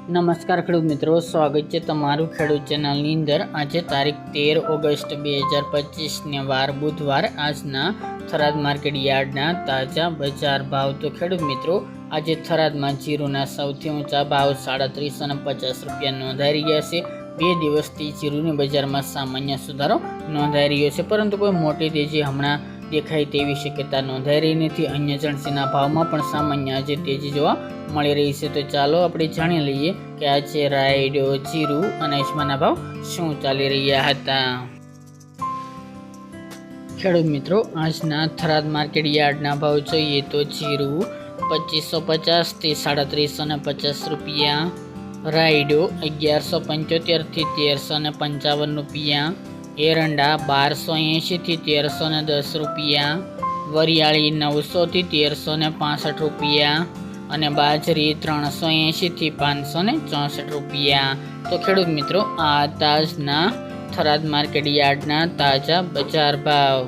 નમસ્કાર ખેડૂત મિત્રો, સ્વાગત છે તમારું ખેડૂત ચેનલની અંદર। આજે તારીખ 13 ઓગસ્ટ 2025 ને વાર બુધવાર। આજના થરાદ માર્કેટ યાર્ડના તાજા બજાર ભાવ। તો ખેડૂત મિત્રો, આજે થરાદમાં જીરુના સૌથી ઊંચા ભાવ 3750 રૂપિયા નોંધાઈ રહ્યા છે। બે દિવસથી જીરુની બજારમાં સામાન્ય સુધારો નોંધાઈ રહ્યો છે, પરંતુ કોઈ મોટી તેજી હમણાં દેખાય તેવી શક્યતા નોંધાઈ રહી નથી। અન્ય ચણસીના ભાવમાં પણ સામાન્ય આજે તેજી જોવા મળી રહી છે। તો ચાલો આપણે જાણી લઈએ કે આજે રાયડો, જીરુ અને અજમાના ભાવ શું ચાલી રહ્યા હતા। ખેડૂત મિત્રો, આજના થરાદ માર્કેટ યાર્ડના ભાવ જોઈએ તો જીરુ 2550 થી 3750 રૂપિયા, રાયડો 1175 થી 1355 રૂપિયા, એરંડા 1280 થી 1310 રૂપિયા, વરિયાળી 900 થી 1365 રૂપિયા અને બાજરી 380 થી 564 રૂપિયા। તો ખેડૂત મિત્રો, આ તાજના થરાદ માર્કેટ યાર્ડના તાજા બજાર ભાવ।